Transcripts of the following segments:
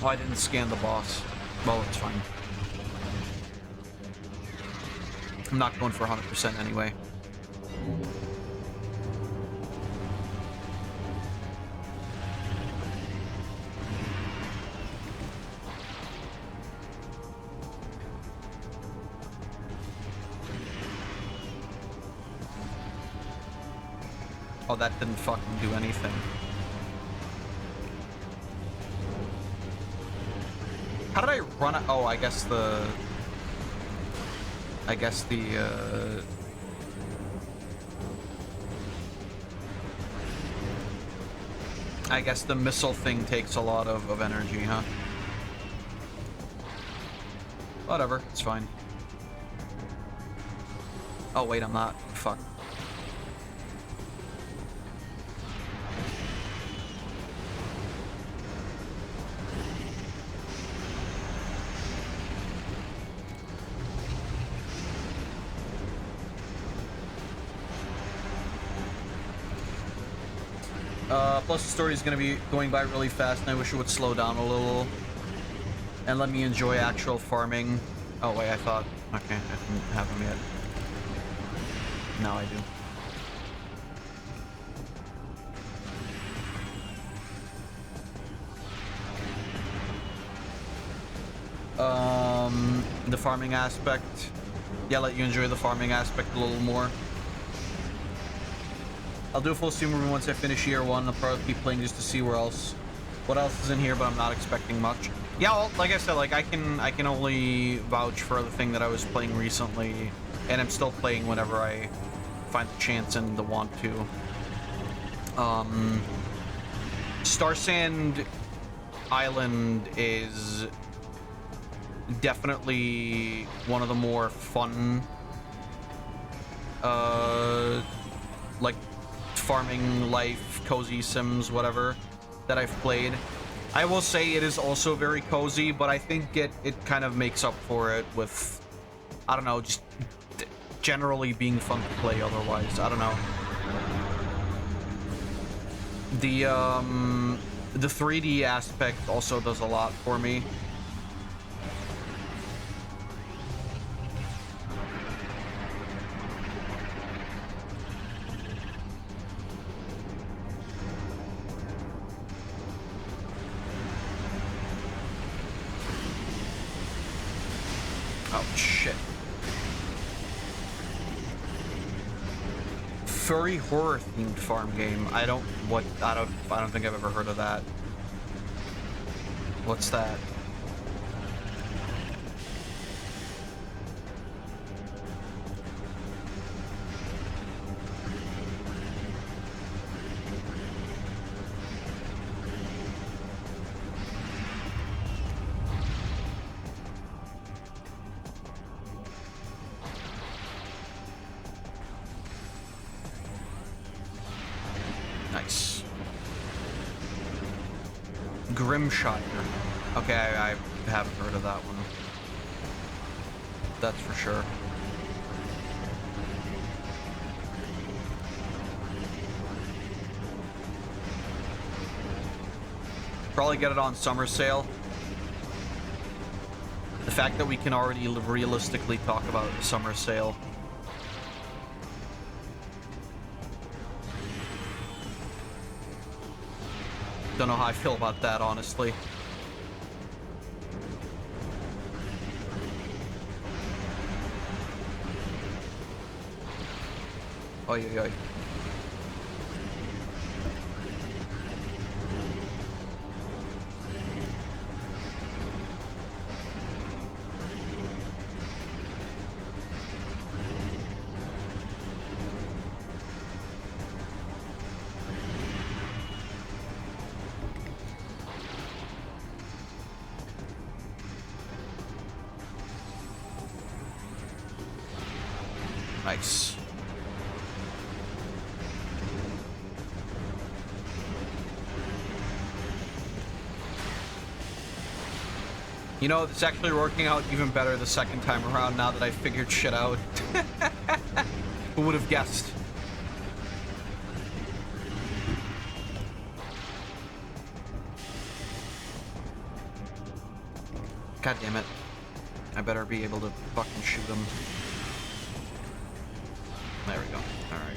Oh, I didn't scan the boss. Well, it's fine. I'm not going for 100% anyway. Oh, that didn't fucking do anything. How did I run it? Oh, I guess the missile thing takes a lot of energy, huh? Whatever, it's fine. Oh, wait, I'm not. Fuck. Plus the story is going to be going by really fast, and I wish it would slow down a little and let me enjoy actual farming. Oh wait, I thought, okay, I didn't have them yet. Now I do. The farming aspect. Yeah, let you enjoy the farming aspect a little more. I'll do a full stream review once I finish year one. I'll probably keep playing just to see what else is in here, but I'm not expecting much. Yeah, well, like I said, like I can only vouch for the thing that I was playing recently, and I'm still playing whenever I find the chance and the want to. Star Sand Island is definitely one of the more fun, like farming life, cozy sims, whatever, that I've played. I will say it is also very cozy, but I think it kind of makes up for it with, I don't know, just generally being fun to play otherwise. I don't know. The 3D aspect also does a lot for me. Furry horror themed farm game. I don't think I've ever heard of that. What's that? Grimshire. Okay, I haven't heard of that one. That's for sure. Probably get it on summer sale. The fact that we can already realistically talk about the summer sale. Don't know how I feel about that, honestly. Oy, oy, oy. Nice. You know, it's actually working out even better the second time around now that I figured shit out. Who would have guessed? God damn it. I better be able to fucking shoot him. There we go. Alright.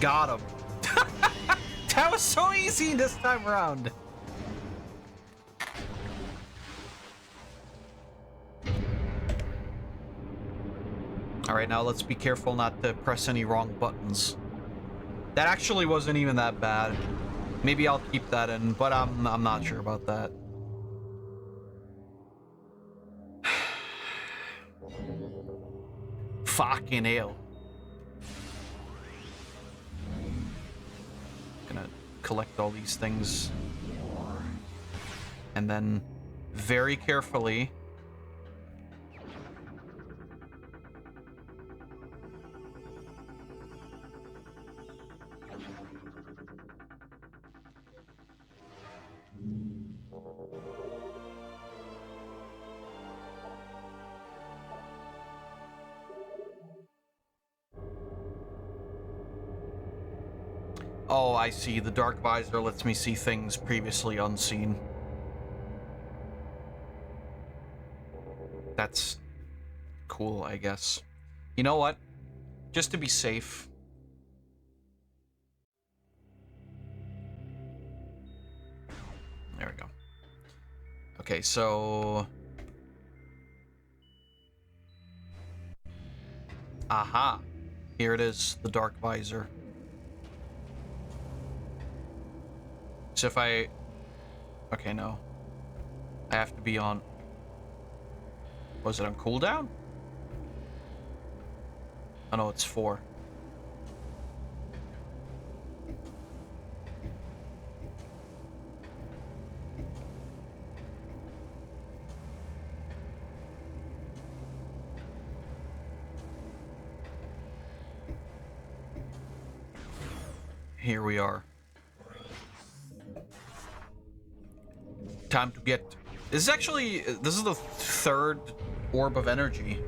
Got him. That was so easy this time around. Alright, now let's be careful not to press any wrong buttons. That actually wasn't even that bad. Maybe I'll keep that in, but I'm not sure about that. Fucking hell. Gonna collect all these things. And then very carefully Oh, I see. The dark visor lets me see things previously unseen. That's cool, I guess. You know what? Just to be safe. There we go. Okay, so... Aha. Here it is, the dark visor. So if I... Okay, no. I have to be on... Was it on cooldown? Oh no, it's 4. Here we are. Time to get... This is actually... This is the 3rd orb of energy.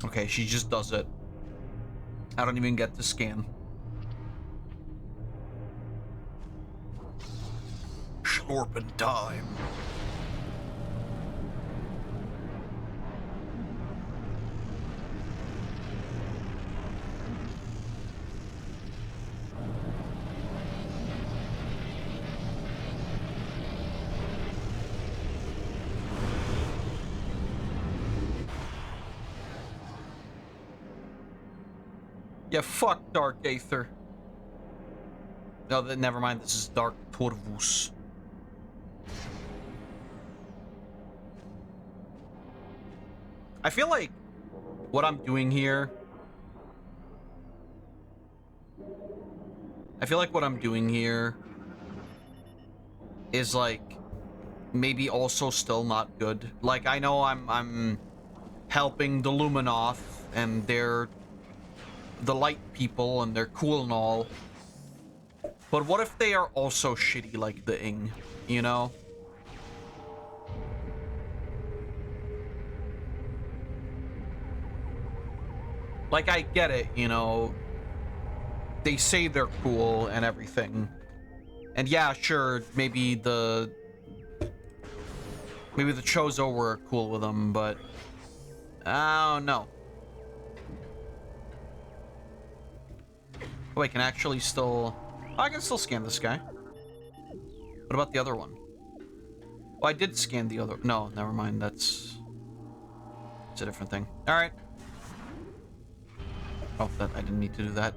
Okay, she just does it. I don't even get to scan. Slorping time. Yeah, fuck Dark Aether. No, never mind. This is Dark Torvus. I feel like what I'm doing here... I feel like what I'm doing here is like maybe also still not good. Like I know I'm helping the Luminoth and they're the light people and they're cool and all. But what if they are also shitty like the Ing, you know? Like, I get it, you know. They say they're cool and everything. And yeah, sure, maybe the Chozo were cool with them, but I don't know. Oh, I can actually still... Oh, I can still scan this guy. What about the other one? Oh, I did scan the other... No, never mind. It's a different thing. Alright. Oh, I didn't need to do that.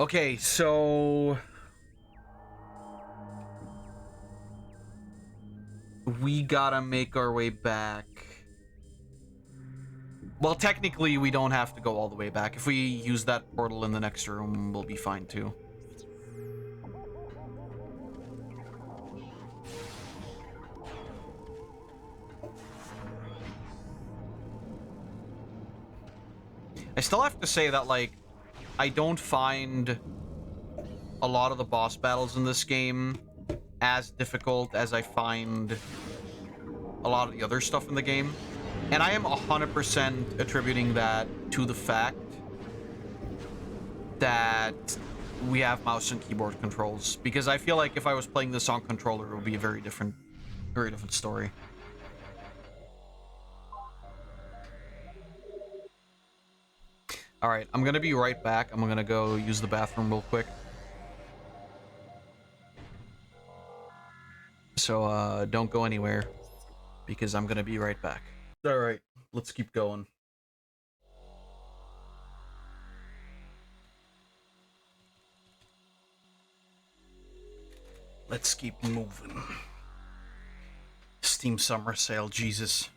Okay, so... we gotta make our way back. Well, technically, we don't have to go all the way back. If we use that portal in the next room, we'll be fine, too. I still have to say that, like, I don't find a lot of the boss battles in this game as difficult as I find a lot of the other stuff in the game. And I am 100% attributing that to the fact that we have mouse and keyboard controls. Because I feel like if I was playing this on controller, it would be a very different story. All right, I'm gonna be right back. I'm gonna go use the bathroom real quick. So, don't go anywhere, because I'm gonna be right back. All right, let's keep going. Let's keep moving. Steam Summer Sale, Jesus.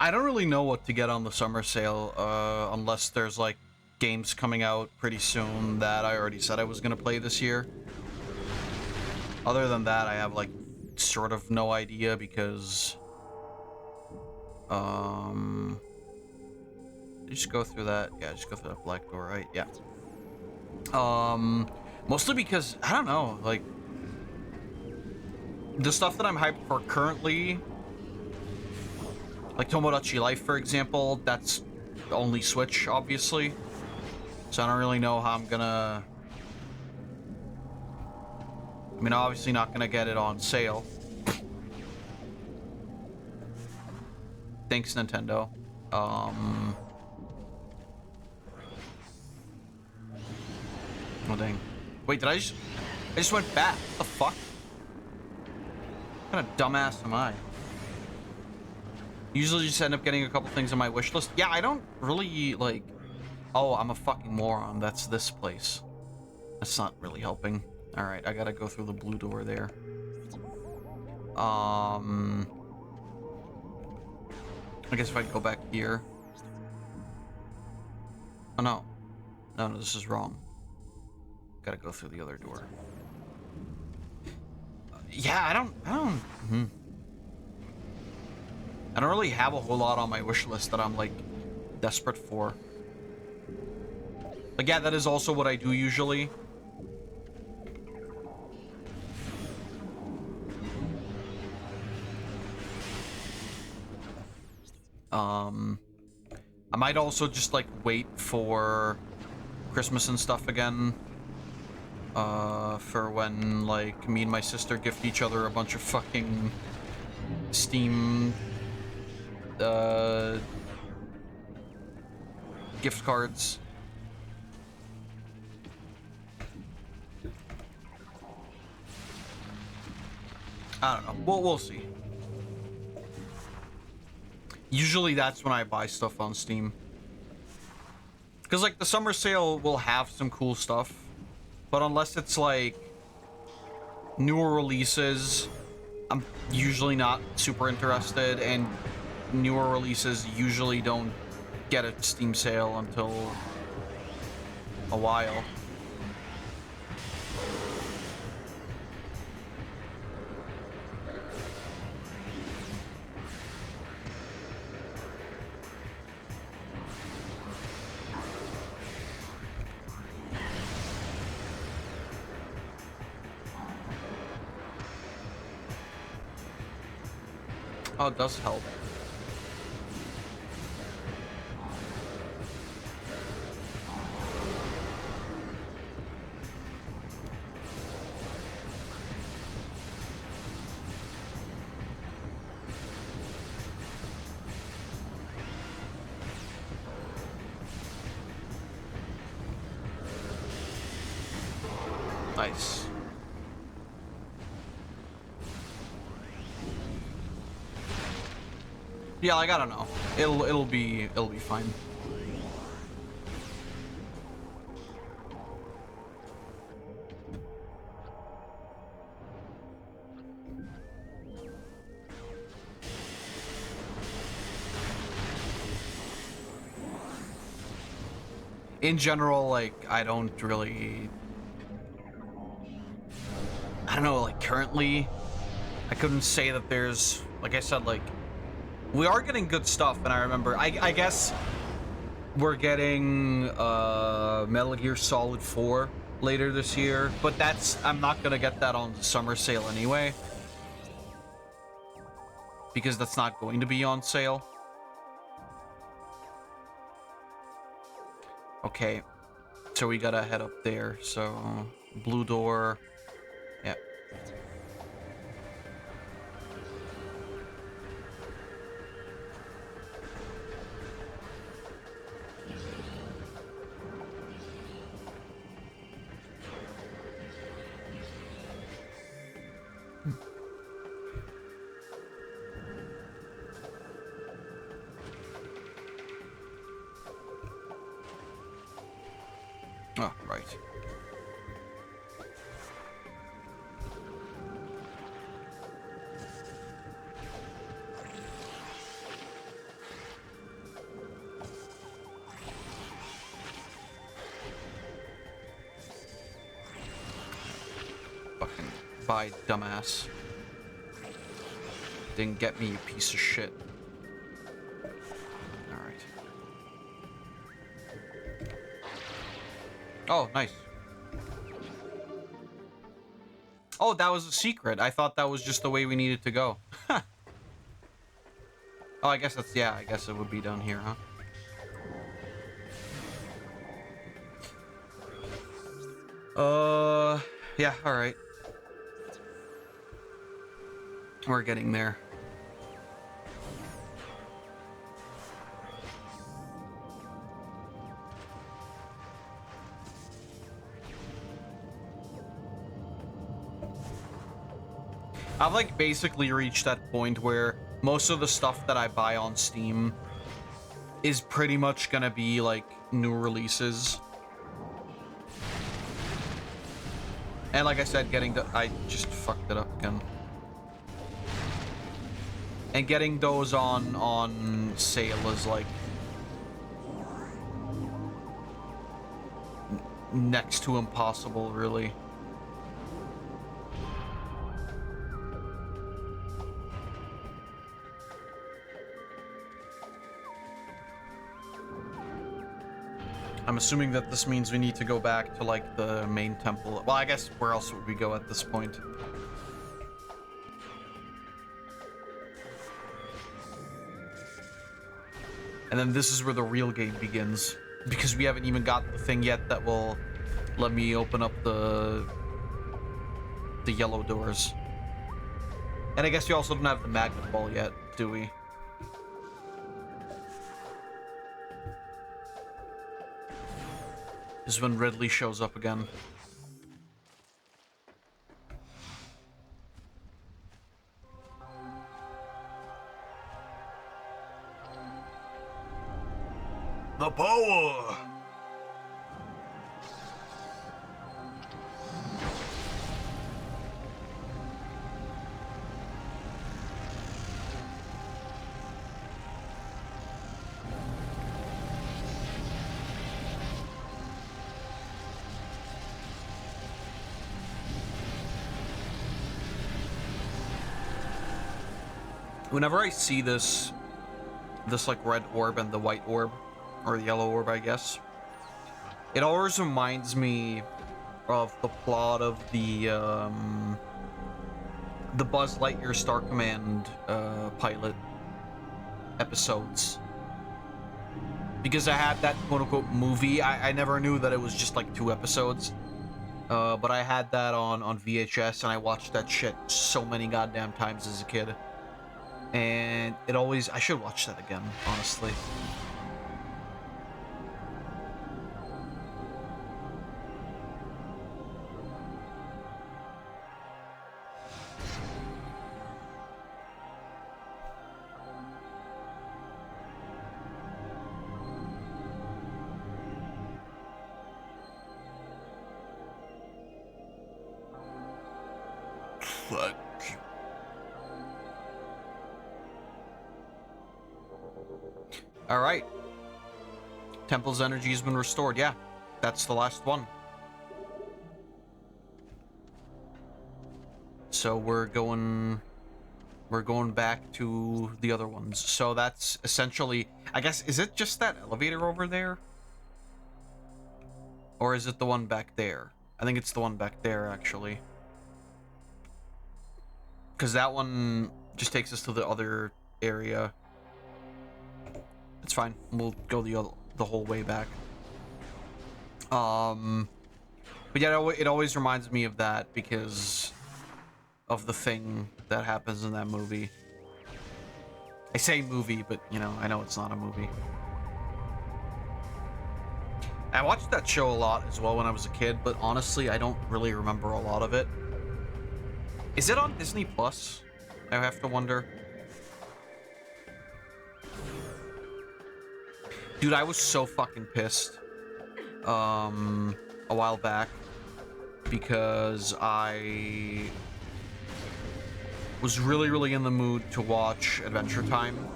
I don't really know what to get on the summer sale, unless there's, like, games coming out pretty soon that I already said I was gonna play this year. Other than that, I have, like, sort of no idea, because... just go through that. Yeah, just go through that black door, right? Yeah. Mostly because, I don't know, like... the stuff that I'm hyped for currently... like Tomodachi Life, for example, that's only Switch, obviously. So I don't really know how I'm gonna... I mean, obviously not gonna get it on sale. Thanks, Nintendo. Oh, dang. Wait, did I just went back. What the fuck? What kind of dumbass am I? Usually just end up getting a couple things on my wish list. Yeah, I don't really, like... Oh, I'm a fucking moron. That's this place. That's not really helping. Alright, I gotta go through the blue door there. I guess if I go back here... Oh, no. No, this is wrong. Gotta go through the other door. Yeah, I don't really have a whole lot on my wish list that I'm, like, desperate for. Like, yeah, that is also what I do usually. I might also just, like, wait for Christmas and stuff again. For when, like, me and my sister gift each other a bunch of fucking Steam, gift cards. I don't know. We'll see. Usually that's when I buy stuff on Steam. Because, like, the summer sale will have some cool stuff. But unless it's, like, newer releases, I'm usually not super interested. And newer releases usually don't get a Steam sale until a while. Oh, it does help. Nice. Yeah, like, I don't know. It'll be fine. in general, like, I don't really... I don't know, like, currently, I couldn't say that there's... Like I said, like, we are getting good stuff, and I remember... I guess we're getting Metal Gear Solid 4 later this year, but that's... I'm not gonna get that on the summer sale anyway, because that's not going to be on sale. Okay, so we gotta head up there. So, blue door. Yeah. Oh, right. Fucking bye, dumbass. Didn't get me, you piece of shit. Alright. Oh, nice. Oh, that was a secret. I thought that was just the way we needed to go. Oh, I guess that's... Yeah, I guess it would be down here, huh? Yeah, alright. We're getting there. I've, like, basically reached that point where most of the stuff that I buy on Steam is pretty much gonna be, like, new releases. And like I said, getting the... I just fucked it up again. And getting those on sale is, like... next to impossible, really. I'm assuming that this means we need to go back to, like, the main temple. Well, I guess where else would we go at this point? And then this is where the real game begins. Because we haven't even got the thing yet that will let me open up the yellow doors. And I guess we also don't have the magnet ball yet, do we? This is when Ridley shows up again. The power! Whenever I see this like red orb and the white orb, or the yellow orb, I guess, it always reminds me of the plot of the Buzz Lightyear Star Command pilot episodes. Because I had that quote-unquote movie. I never knew that it was just like 2 episodes. But I had that on VHS, and I watched that shit so many goddamn times as a kid. And it always... I should watch that again, honestly. Fuck you. Alright. Temple's energy has been restored. Yeah, that's the last one. So we're going back to the other ones. So that's essentially, I guess, is it just that elevator over there? Or is it the one back there? I think it's the one back there, actually. Because that one just takes us to the other area. It's fine. We'll go the whole way back. But yeah, it always reminds me of that because of the thing that happens in that movie. I say movie, but you know, I know it's not a movie. I watched that show a lot as well when I was a kid, but honestly, I don't really remember a lot of it. Is it on Disney Plus? I have to wonder. Dude, I was so fucking pissed a while back because I was really in the mood to watch Adventure Time,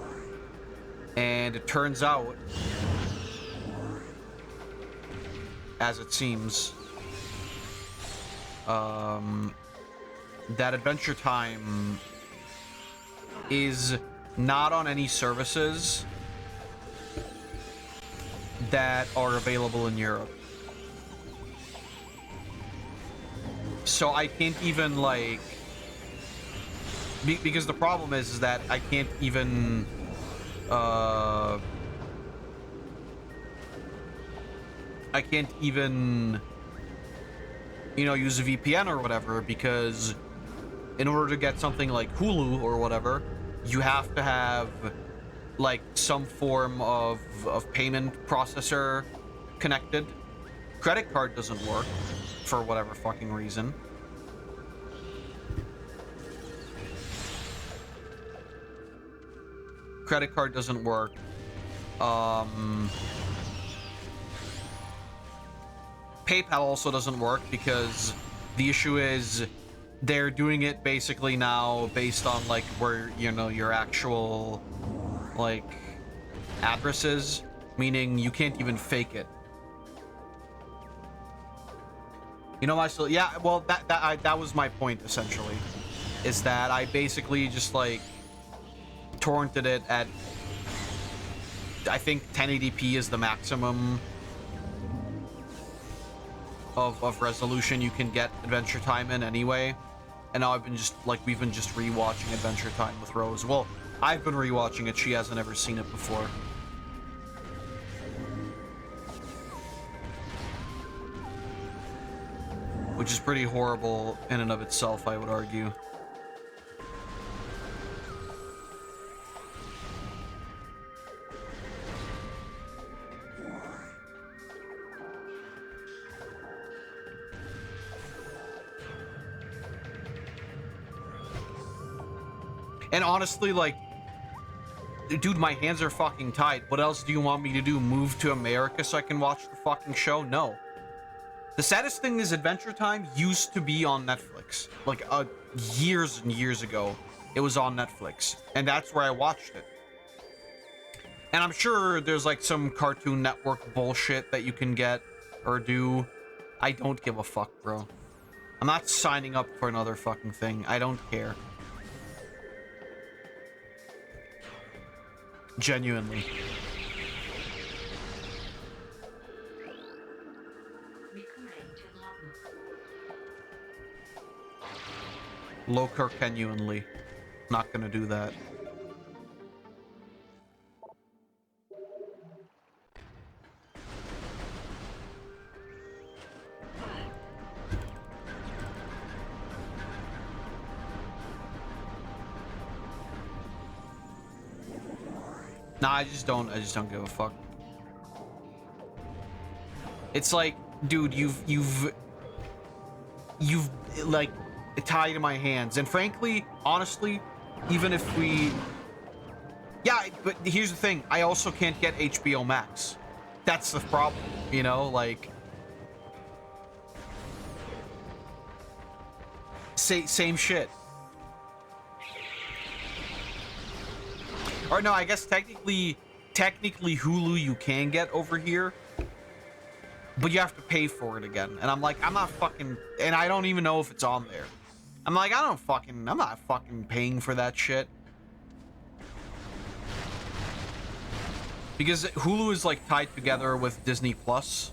and it turns out, as it seems, that Adventure Time is not on any services that are available in Europe. So I can't even, like, because the problem is that I can't even you know, use a VPN or whatever, because in order to get something like Hulu or whatever, you have to have like some form of payment processor connected. Credit card doesn't work for whatever fucking reason. Credit card doesn't work. PayPal also doesn't work because the issue is they're doing it basically now based on like where, you know, your actual like address is, meaning you can't even fake it. You know, yeah, well, that was my point essentially, is that I basically just like torrented it at, I think 1080p is the maximum of resolution you can get Adventure Time in anyway. And now I've been just like, we've been just rewatching Adventure Time with Rose. Well, I've been rewatching it. She hasn't ever seen it before. Which is pretty horrible in and of itself, I would argue. And honestly, like, dude, my hands are fucking tied. What else do you want me to do? Move to America so I can watch the fucking show? No. The saddest thing is Adventure Time used to be on Netflix. Like, years and years ago, it was on Netflix. And that's where I watched it. And I'm sure there's, like, some Cartoon Network bullshit that you can get or do. I don't give a fuck, bro. I'm not signing up for another fucking thing. I don't care. Genuinely. Loker genuinely. Not gonna do that. Nah, I just don't give a fuck. It's like, dude, you've like tied my hands, and frankly, honestly, even if we, yeah, but here's the thing, I also can't get HBO Max. That's the problem, you know, like, same shit. Or no, I guess technically technically Hulu you can get over here, but you have to pay for it again. And I'm like, I'm not fucking, and I don't even know if it's on there. I'm like, I'm not fucking paying for that shit. Because Hulu is like tied together with Disney Plus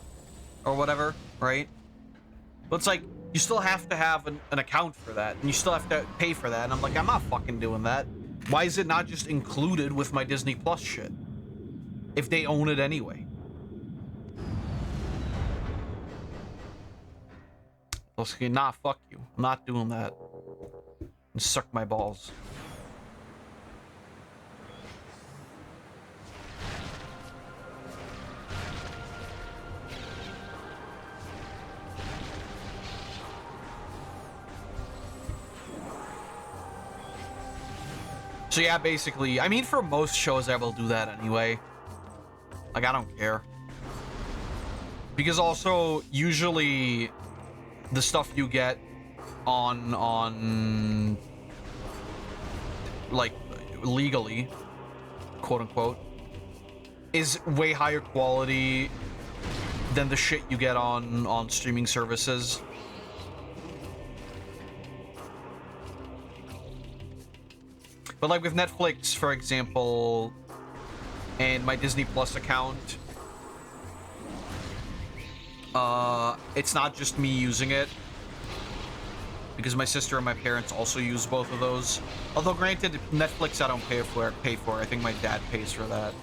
or whatever, right? But it's like, you still have to have an account for that, and you still have to pay for that. And I'm like, I'm not fucking doing that. Why is it not just included with my Disney Plus shit? If they own it anyway. Okay, nah, fuck you. I'm not doing that. And suck my balls. So yeah, basically, I mean, for most shows, I will do that anyway. Like, I don't care. Because also, usually, the stuff you get on like, legally, quote-unquote, is way higher quality than the shit you get on streaming services. But like with Netflix, for example, and my Disney Plus account, it's not just me using it, because my sister and my parents also use both of those. Although granted, Netflix I don't pay for. I think my dad pays for that,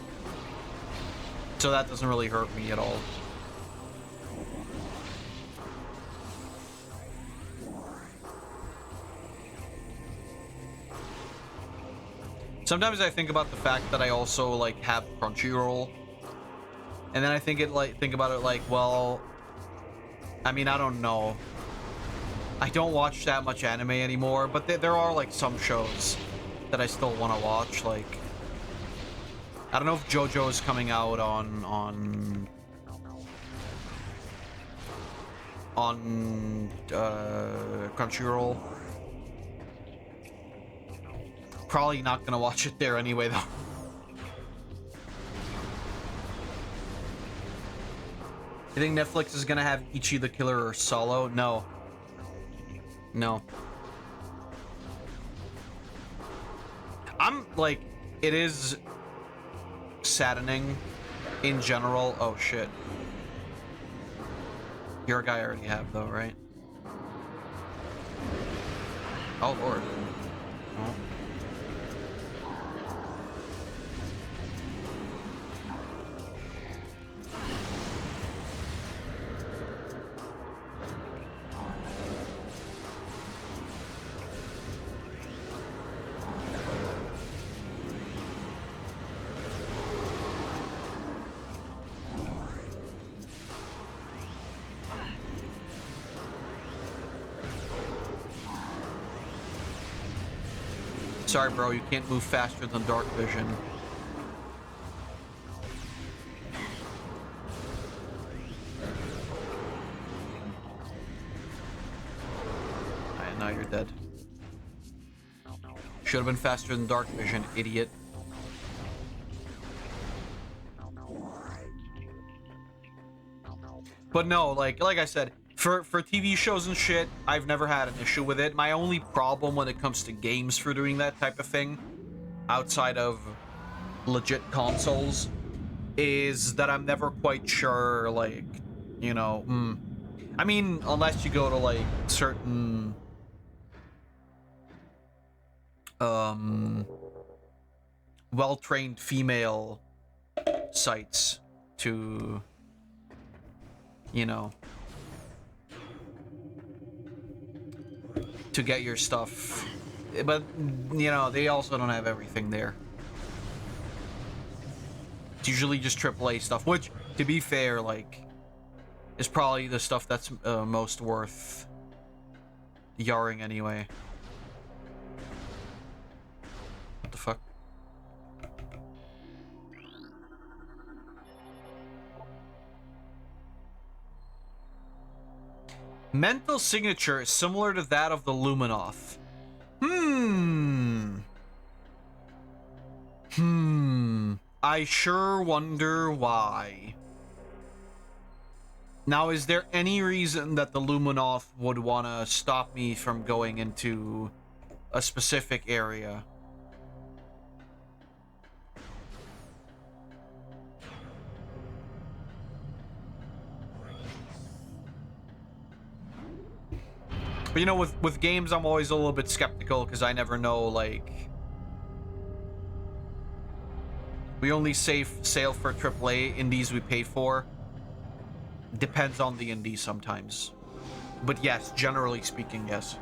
so that doesn't really hurt me at all. Sometimes I think about the fact that I also like have Crunchyroll, and then I think about it like, well, I mean, I don't know. I don't watch that much anime anymore, but there are like some shows that I still want to watch. Like, I don't know if JoJo is coming out on Crunchyroll. Probably not gonna watch it there anyway, though. You think Netflix is gonna have Ichi the Killer or Solo? No. No. I'm like, it is saddening in general. Oh shit. Your guy I already have though, right? Oh lord. Oh. Sorry, bro, you can't move faster than dark vision. Alright, now you're dead. Should have been faster than dark vision, idiot. But no, like I said, for TV shows and shit, I've never had an issue with it. My only problem when it comes to games for doing that type of thing, outside of legit consoles, is that I'm never quite sure, like, you know, I mean, unless you go to, like, certain, well-trained female sites to, you know, to get your stuff, but you know, they also don't have everything there. It's usually just AAA stuff, which, to be fair, like, is probably the stuff that's most worth yarring anyway. What the fuck? Mental signature is similar to that of the Luminoth. I sure wonder why. Now, is there any reason that the Luminoth would want to stop me from going into a specific area? But you know, with games, I'm always a little bit skeptical because I never know, like... We only sail for AAA, indies we pay for. Depends on the indie sometimes. But yes, generally speaking, yes.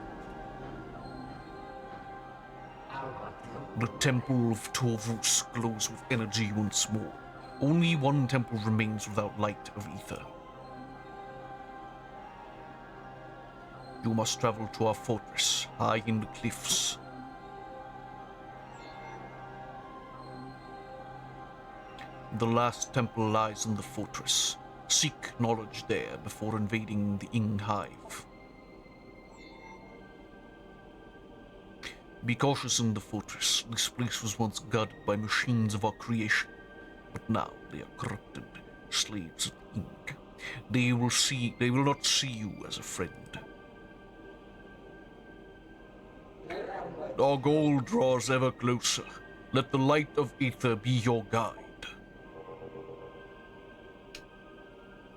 The Temple of Torvus glows with energy once more. Only one temple remains without light of ether. You must travel to our fortress, high in the cliffs. The last temple lies in the fortress. Seek knowledge there before invading the Ing Hive. Be cautious in the fortress. This place was once guarded by machines of our creation, but now they are corrupted, slaves of Ing. They will not see you as a friend. Our goal draws ever closer. Let the light of ether be your guide.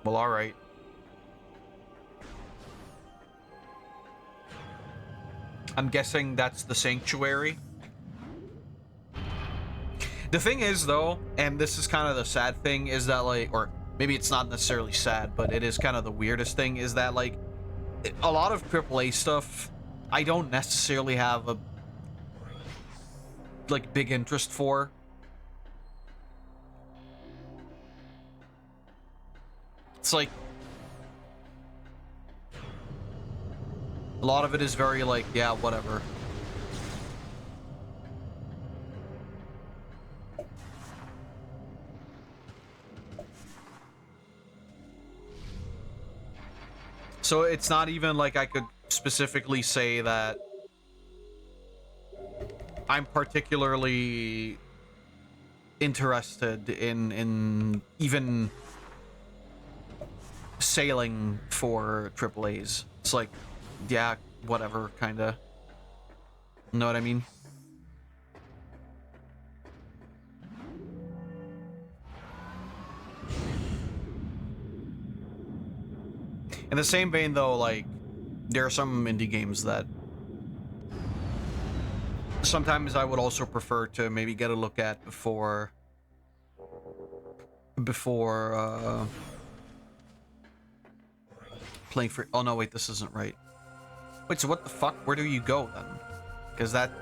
Well, alright. I'm guessing that's the sanctuary. The thing is, though, and this is kind of the sad thing, is that, like, or maybe it's not necessarily sad, but it is kind of the weirdest thing, is that, like, a lot of AAA stuff, I don't necessarily have a, like, big interest for. It's like, a lot of it is very like, yeah, whatever. So it's not even like I could specifically say that I'm particularly interested in even sailing for AAAs. It's like, yeah, whatever, kinda. Know what I mean? In the same vein, though, like, there are some indie games that sometimes I would also prefer to maybe get a look at before playing for... Oh, no, wait, this isn't right. Wait, so what the fuck? Where do you go, then? Because that...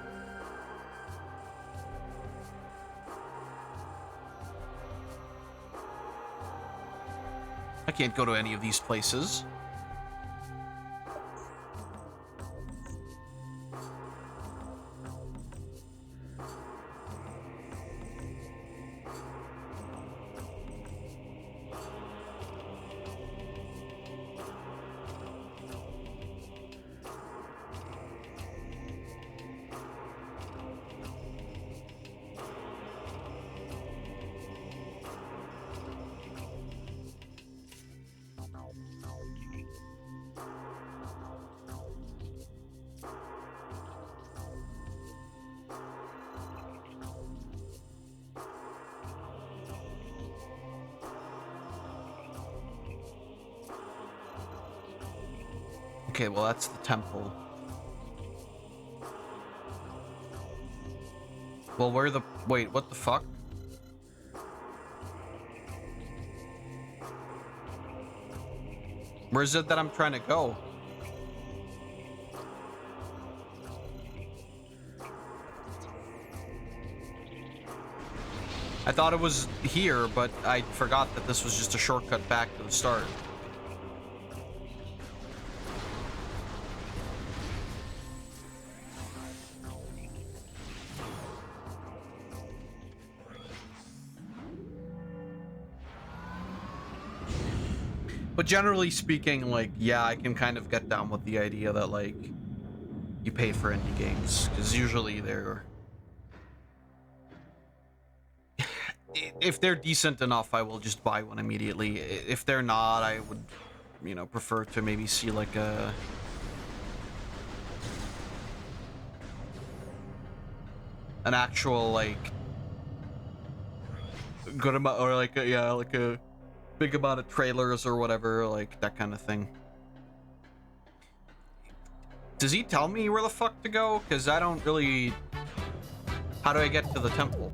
I can't go to any of these places. Okay, well, that's the temple. Well, where the... Wait, what the fuck? Where is it that I'm trying to go? I thought it was here, but I forgot that this was just a shortcut back to the start. But generally speaking, like, yeah, I can kind of get down with the idea that, like, you pay for indie games, because usually they're... if they're decent enough, I will just buy one immediately. If they're not, I would, you know, prefer to maybe see like an actual like good amount, or like like a big amount of trailers or whatever, like that kind of thing. Does he tell me where the fuck to go? Because I don't really... How do I get to the temple?